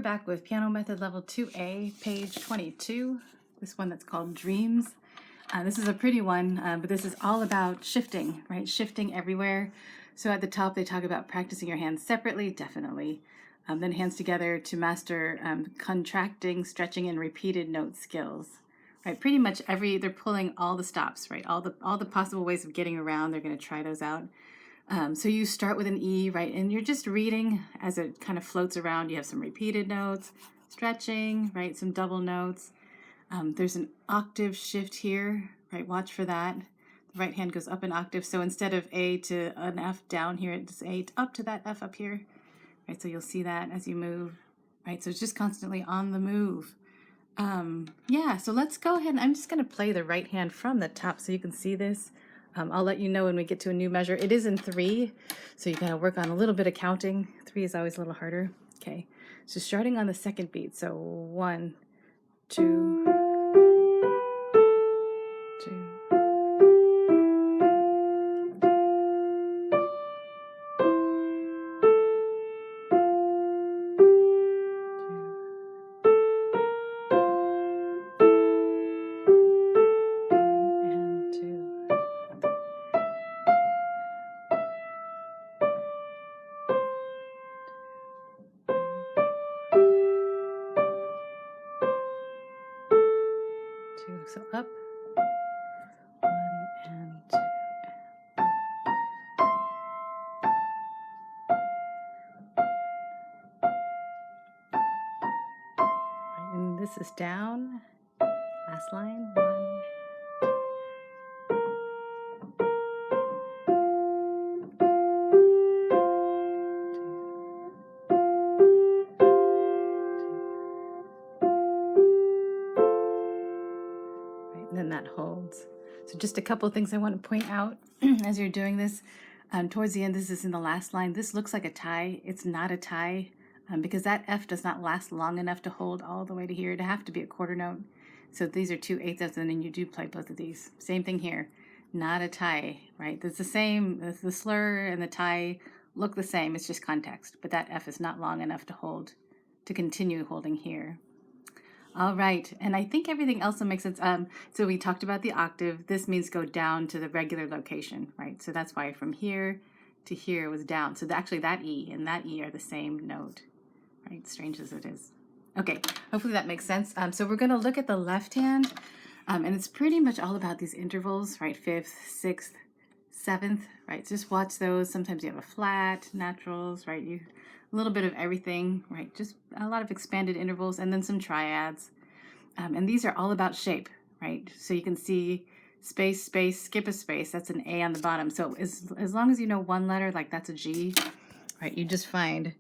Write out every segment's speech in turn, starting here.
we're back with Piano Method Level 2A, page 22, this one that's called Dreams. This is a pretty one, but this is all about shifting, right? Shifting everywhere. So at the top, they talk about practicing your hands separately, definitely. Then hands together to master contracting, stretching, and repeated note skills. Right, pretty much they're pulling all the stops, right? All the possible ways of getting around, they're going to try those out. So you start with an E, right? And you're just reading as it kind of floats around. You have some repeated notes, stretching, right? Some double notes. There's an octave shift here, right? Watch for that. The right hand goes up an octave. So instead of A to an F down here, it's A up to that F up here, right? So you'll see that as you move, right? So it's just constantly on the move. Yeah, so let's go ahead and I'm just going to play the right hand from the top so you can see this. I'll let you know when we get to a new measure. It is in 3, so you gotta work on a little bit of counting. 3 is always a little harder. Okay, so starting on the second beat. So 1, 2, 2. So up, 1 and 2. Right, and this is down. Last line, 1. And then that holds. So just a couple of things I want to point out as you're doing this. Towards the end, this is in the last line. This looks like a tie. It's not a tie because that F does not last long enough to hold all the way to here. It'd have to be a quarter note. So these are 2 eighths, and then you do play both of these. Same thing here. Not a tie, right? It's the same. The slur and the tie look the same. It's just context. But that F is not long enough to hold, to continue holding here. All right, and I think everything else will make sense. So we talked about the octave. This means go down to the regular location, right? So that's why from here to here was down. So actually that E and that E are the same note, right? Strange as it is. Okay, hopefully that makes sense. So we're going to look at the left hand, and it's pretty much all about these intervals, right? 5th, 6th, 7th, right? So just watch those. Sometimes you have a flat, naturals, right? A little bit of everything, right? Just a lot of expanded intervals and then some triads. And these are all about shape, right? So you can see space, space, skip a space. That's an A on the bottom. So as long as you know one letter, like that's a G, right? You just find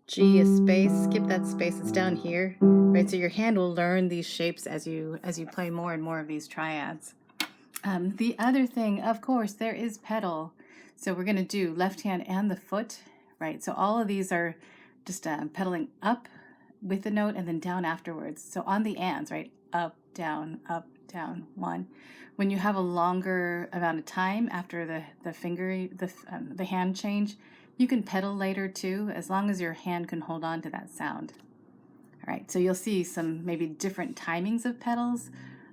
G is space, skip that space. It's down here, right? So your hand will learn these shapes as you play more and more of these triads. The other thing, of course, there is pedal. So we're going to do left hand and the foot, right? So all of these are just pedaling up with the note and then down afterwards. So on the ands, right? Up, down, 1. When you have a longer amount of time after the hand change, you can pedal later too, as long as your hand can hold on to that sound. All right, so you'll see some maybe different timings of pedals,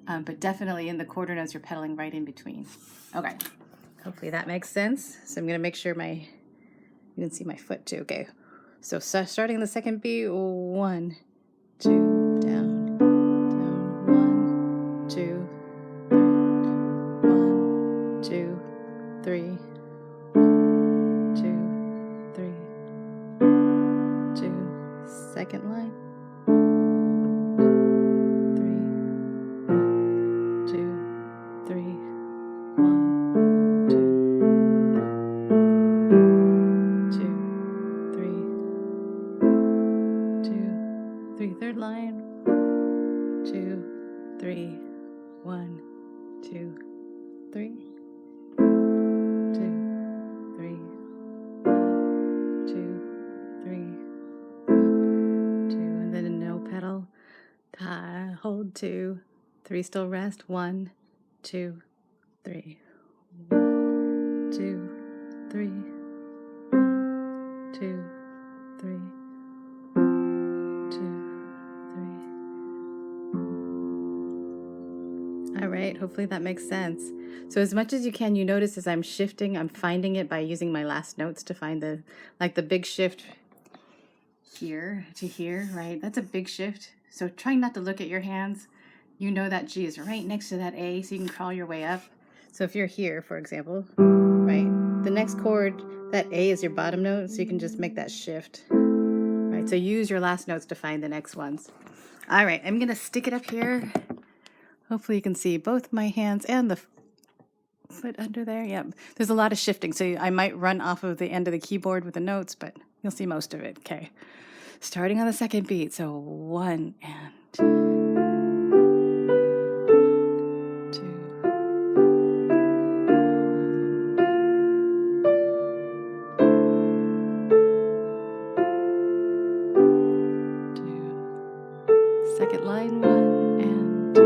but definitely in the quarter notes, you're pedaling right in between. Okay, hopefully that makes sense. So I'm gonna make sure you can see my foot too. Okay, so starting the second beat, 1, 2, down, 1, 2, 1, 2, 3, 2, 3, 2, second line. 3, 2, 3, 1, 2, 3, 3, third line. 2, 3, 1, 2, 3, 2, 3, 1, 2, 3, 1, 2, and then a no pedal. Hold 2, 3, still rest. 1, 2, 3, 1, 2, 3, 1, 2, 3, 2. right, hopefully that makes sense. So as much as you can, you notice as I'm shifting, I'm finding it by using my last notes to find the, like the big shift here to here, right? That's a big shift. So trying not to look at your hands. You know that G is right next to that A, so you can crawl your way up. So if you're here, for example, right, the next chord, that A is your bottom note, so you can just make that shift, right? So use your last notes to find the next ones. All right, I'm gonna stick it up here. Hopefully you can see both my hands and the foot under there. Yep, there's a lot of shifting, so I might run off of the end of the keyboard with the notes, but you'll see most of it. Okay, starting on the second beat. So 1 and 2, 2. Second line, 1 and 2.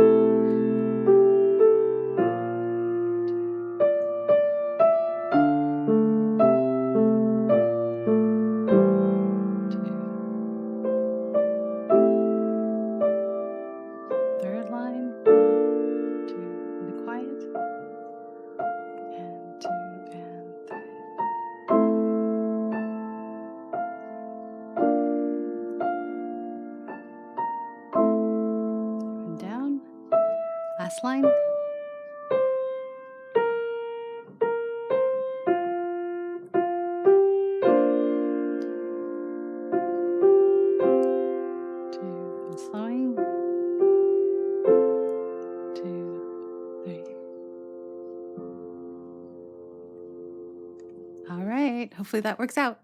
Third line, 2 in the quiet, and 2 and 3. And down, last line. 2 and slowing, 2, 3. All right, hopefully that works out.